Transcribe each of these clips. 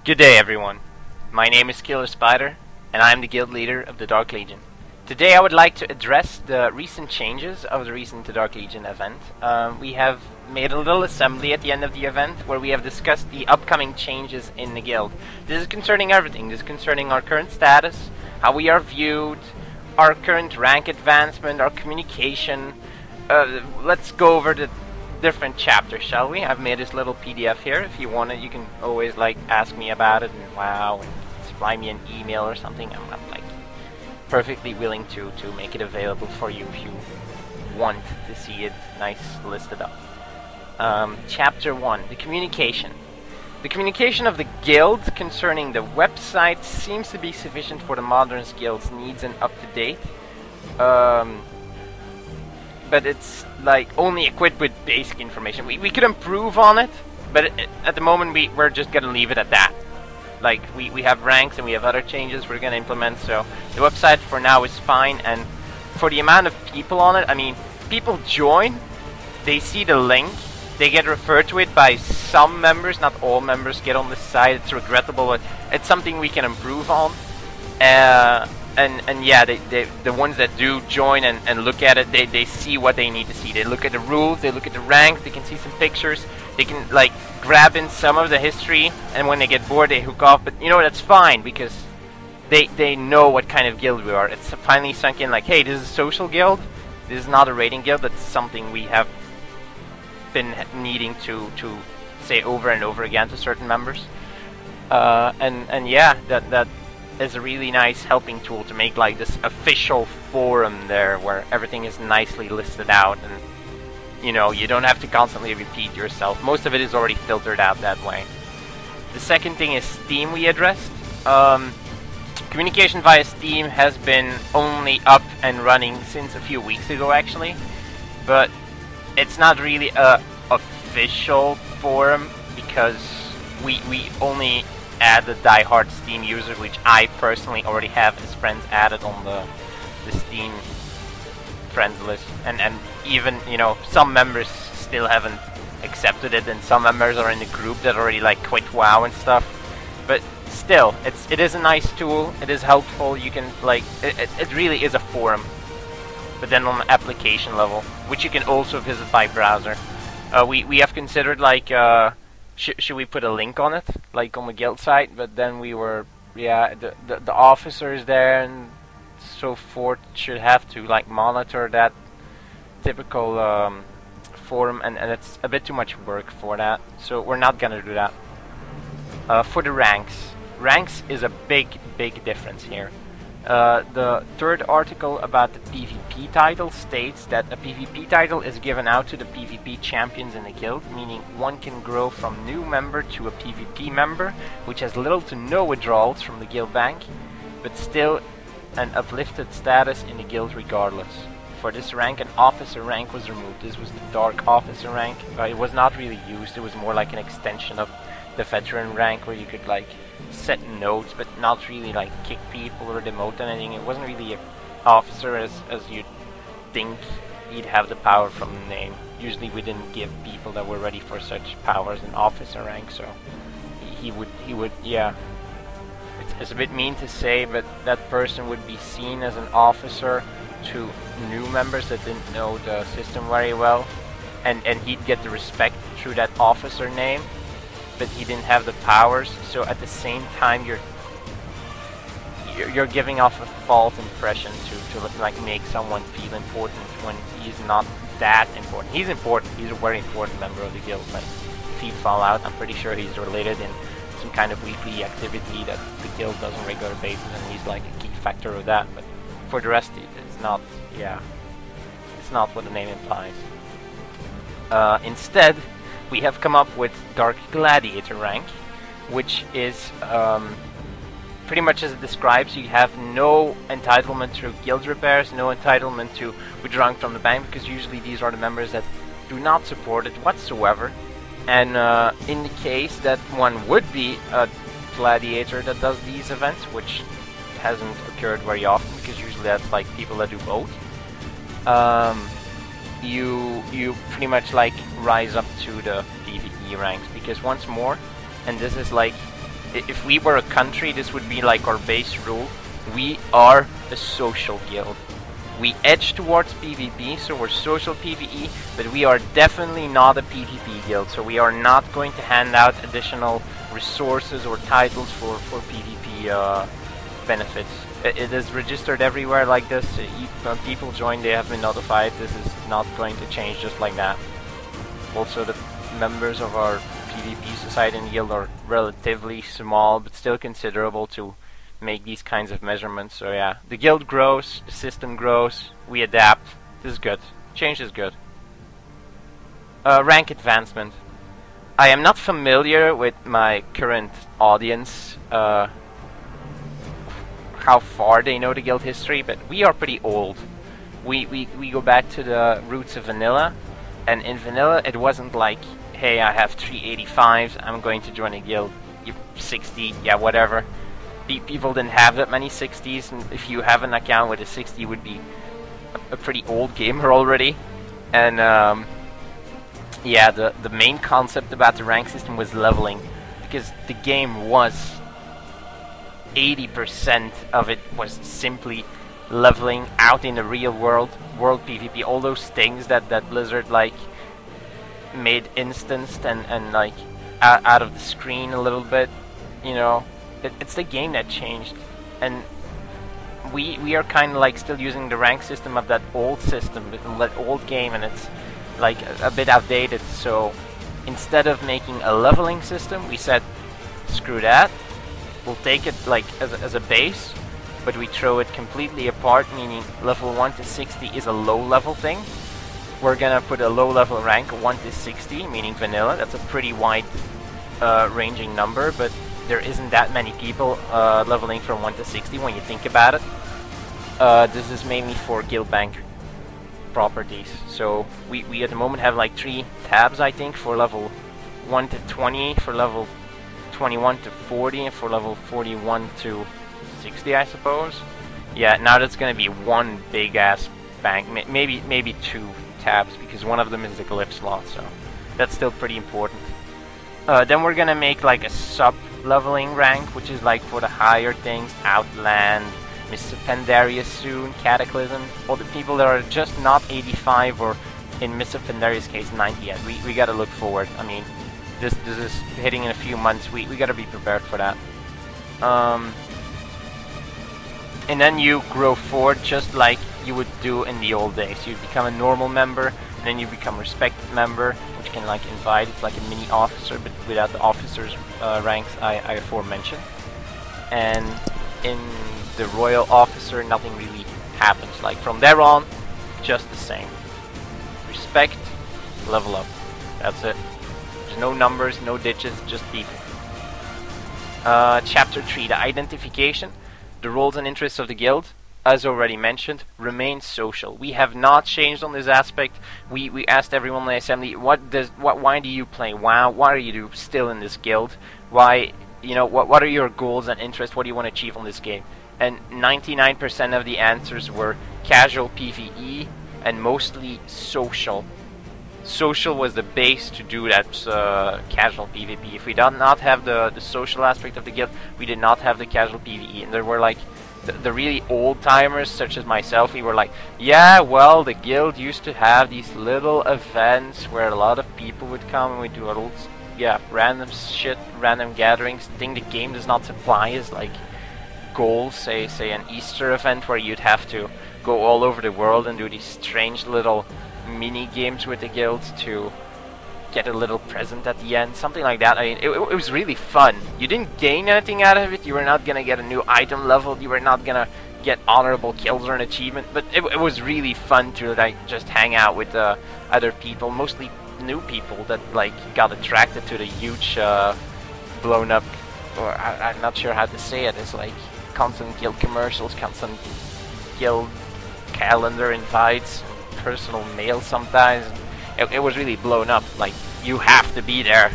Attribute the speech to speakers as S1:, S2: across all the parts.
S1: Good day, everyone. My name is Killerspider, and I am the guild leader of the Dark Legion. Today I would like to address the recent changes of the recent Dark Legion event. We have made a little assembly at the end of the event where we have discussed the upcoming changes in the guild. This is concerning everything. This is concerning our current status, how we are viewed, our current rank advancement, our communication. Let's go over the different chapters, shall we? I've made this little PDF here. If you want it, you can always ask me about it and supply me an email or something. I'm perfectly willing to make it available for you if you want to see it nice listed up. Chapter 1, the communication. The communication of the guild concerning the website seems to be sufficient for the modern guild's needs and up to date. But it's only equipped with basic information. We could improve on it, but at the moment we're just gonna leave it at that. We have ranks and we have other changes we're gonna implement, so the website for now is fine. And for the amount of people on it, I mean, people join, they see the link, they get referred to it by some members, not all members get on the site. It's regrettable, but it's something we can improve on. And yeah, the ones that do join and look at it, they see what they need to see. They look at the rules, they look at the ranks, they can see some pictures, they can grab in some of the history, and when they get bored they hook off. But you know, that's fine because they know what kind of guild we are. It's finally sunk in, hey, this is a social guild, this is not a raiding guild. That's something we have been needing to say over and over again to certain members. And yeah, that is a really nice helping tool to make this official forum there where everything is nicely listed out, and you know, you don't have to constantly repeat yourself. Most of it is already filtered out that way. The second thing is Steam we addressed. Communication via Steam has been only up and running since a few weeks ago actually, but it's not really a official forum because we only add the die-hard Steam user, which I personally already have as friends added on the Steam friends list, and even, you know, some members still haven't accepted it, and some members are in the group that already quit WoW and stuff. But still, it is a nice tool, it is helpful. You can it really is a forum, but then on the application level, which you can also visit by browser. We have considered should we put a link on it, on the guild site? But then we were, yeah, the officers there and so forth should have to monitor that typical forum, and it's a bit too much work for that. So we're not gonna do that. For the ranks is a big difference here. The third article about the PvP title states that a PvP title is given out to the PvP champions in the guild, meaning one can grow from new member to a PvP member, which has little to no withdrawals from the guild bank, but still an uplifted status in the guild regardless. For this rank, an officer rank was removed. This was the dark officer rank. It was not really used, it was more like an extension of the veteran rank where you could set notes but not really kick people or demote anything. It wasn't really an officer as you'd think he'd have the power from the name. Usually we didn't give people that were ready for such powers an officer rank, so he would yeah, it's a bit mean to say, but that person would be seen as an officer to new members that didn't know the system very well, and he'd get the respect through that officer name, but he didn't have the powers. So at the same time you're giving off a false impression to make someone feel important when he's not that important. He's important, he's a very important member of the guild, but if he fall out, I'm pretty sure he's related in some kind of weekly activity that the guild does on a regular basis, and he's a key factor of that. But for the rest, it's not, yeah, it's not what the name implies. Instead, we have come up with Dark Gladiator rank, which is pretty much as it describes. You have no entitlement to guild repairs, no entitlement to withdrawing from the bank, because usually these are the members that do not support it whatsoever. And in the case that one would be a gladiator that does these events, which hasn't occurred very often because usually that's people that do both, you pretty much rise up to the PvE ranks, because once more, and this is If we were a country, this would be like our base rule. We are a social guild. We edge towards PvP, so we're social PvE, but we are definitely not a PvP guild, so we are not going to hand out additional resources or titles for PvP benefits. It is registered everywhere like this. When people join, they have been notified. This is not going to change just like that. Also, the members of our PvP society and guild are relatively small, but still considerable to make these kinds of measurements. So yeah, the guild grows, the system grows, we adapt. This is good. Change is good. Rank advancement. I am not familiar with my current audience, how far they know the guild history, but we are pretty old. We go back to the roots of vanilla, and in vanilla it wasn't like, hey, I have 385s, I'm going to join a guild. You're 60, yeah, whatever. People didn't have that many 60s, and if you have an account with a 60, you would be a pretty old gamer already. And yeah, the main concept about the rank system was leveling, because the game was 80% of it was simply leveling out in the real world PvP. All those things that Blizzard like made instanced and like out of the screen a little bit, you know. It's the game that changed, and we are kind of like still using the rank system of that old system, that old game, and it's like a bit outdated. So instead of making a leveling system, we said, screw that, we'll take it like as a base, but we throw it completely apart, meaning level 1 to 60 is a low level thing. We're gonna put a low level rank 1 to 60, meaning vanilla. That's a pretty wide ranging number, but there isn't that many people leveling from 1 to 60 when you think about it. This is mainly for guild bank properties. So we at the moment have like 3 tabs, I think, for level 1 to 20, for level 21 to 40, and for level 41 to 60, I suppose. Yeah, now that's gonna be one big ass bank, maybe 2 tabs, because one of them is the glyph slot, so that's still pretty important. Then we're gonna make like a sub-leveling rank, which is like for the higher things, Outland, Mists of Pandaria soon, Cataclysm, all the people that are just not 85, or in Mists of Pandaria's case 90 yet. We gotta look forward. I mean, this is hitting in a few months. We gotta be prepared for that. And then you grow forward just like you would do in the old days. You become a normal member, and then you become a respected member, which can like invite. It's like a mini officer, but without the officers' ranks I aforementioned. And in the royal officer, nothing really happens. Like from there on, just the same. Respect, level up. That's it. There's no numbers, no digits, just people. Chapter 3, the identification. The roles and interests of the guild, as already mentioned, remain social. We have not changed on this aspect. We asked everyone in the assembly, why do you play WoW? Why are you still in this guild? Why, you know, what are your goals and interests? What do you want to achieve on this game? And 99% of the answers were casual PvE and mostly social. Social was the base to do that casual PvP. If we did not have the social aspect of the guild, we did not have the casual PvE. And there were like the really old timers, such as myself. We were like, yeah, well, the guild used to have these little events where a lot of people would come, and we do a little, yeah, random shit, random gatherings. Thing the game does not supply is like goals. Say an Easter event where you'd have to go all over the world and do these strange little mini games with the guild to get a little present at the end, something like that. I mean, it was really fun. You didn't gain anything out of it. You were not gonna get a new item level. You were not gonna get honorable kills or an achievement. But it was really fun to like just hang out with other people, mostly new people that like got attracted to the huge blown up, or I'm not sure how to say it. It's like constant guild commercials, constant guild calendar invites, personal mail sometimes. It was really blown up. Like, you have to be there.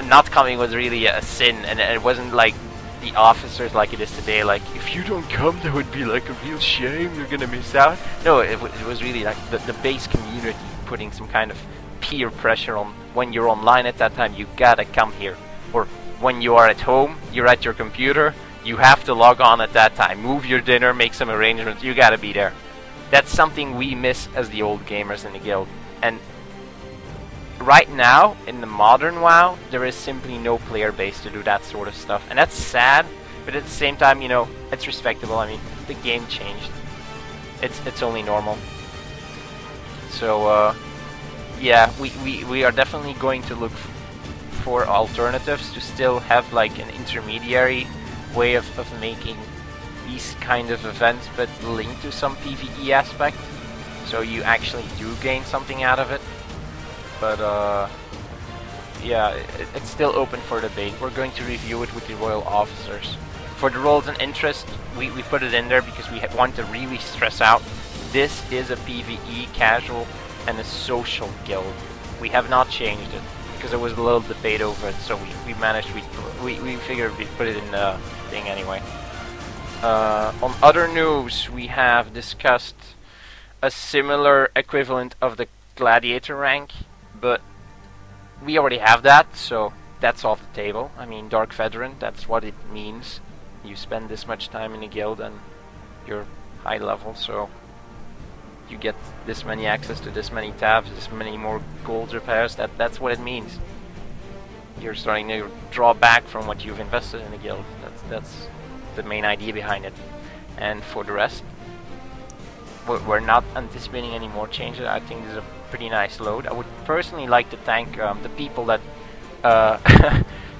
S1: Not coming was really a sin, and it wasn't like the officers like it is today. Like, if you don't come, that would be like a real shame. You're gonna miss out. No, it was really like the base community putting some kind of peer pressure on. When you're online at that time, you gotta come here, or when you are at home, you're at your computer, you have to log on at that time, move your dinner, make some arrangements, you gotta be there. That's something we miss as the old gamers in the guild. And right now, in the modern WoW, there is simply no player base to do that sort of stuff. And that's sad, but at the same time, you know, it's respectable. I mean, the game changed. It's only normal. So, yeah, we are definitely going to look for alternatives to still have like an intermediary way of making these kind of events, but linked to some PvE aspect, so you actually do gain something out of it. But yeah, it's still open for debate. We're going to review it with the royal officers. For the roles and interest, we put it in there because we want to really stress out this is a PvE casual and a social guild. We have not changed it because there was a little debate over it, so we managed, we figured we'd put it in the thing anyway. On other news, we have discussed a similar equivalent of the gladiator rank, but we already have that, so that's off the table. I mean, Dark Veteran, that's what it means. You spend this much time in a guild and you're high level, so you get this many access to this many tabs, this many more gold repairs. That's what it means. You're starting to draw back from what you've invested in a guild. That's the main idea behind it. And for the rest, we're not anticipating any more changes. I think this is a pretty nice load. I would personally like to thank the people that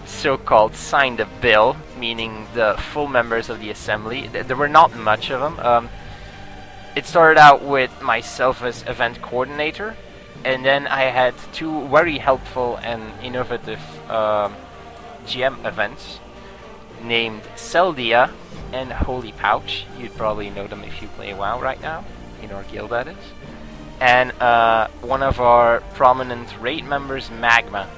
S1: so-called signed a bill, meaning the full members of the assembly. There were not much of them. It started out with myself as event coordinator, and then I had two very helpful and innovative GM events named Celdia and Holy Pouch. You'd probably know them if you play WoW right now, in our guild that is. And one of our prominent raid members, Magma.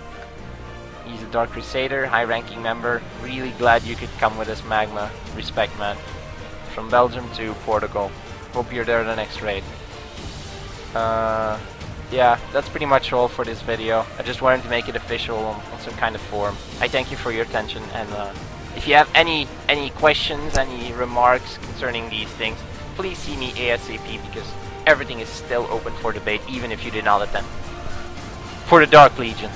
S1: He's a Dark Crusader, high-ranking member. Really glad you could come with us, Magma. Respect, man. From Belgium to Portugal. Hope you're there the next raid. Yeah, that's pretty much all for this video. I just wanted to make it official on some kind of forum. I thank you for your attention, and if you have any questions, any remarks concerning these things, please see me ASAP, because everything is still open for debate, even if you did not attend. For the Dark Legion.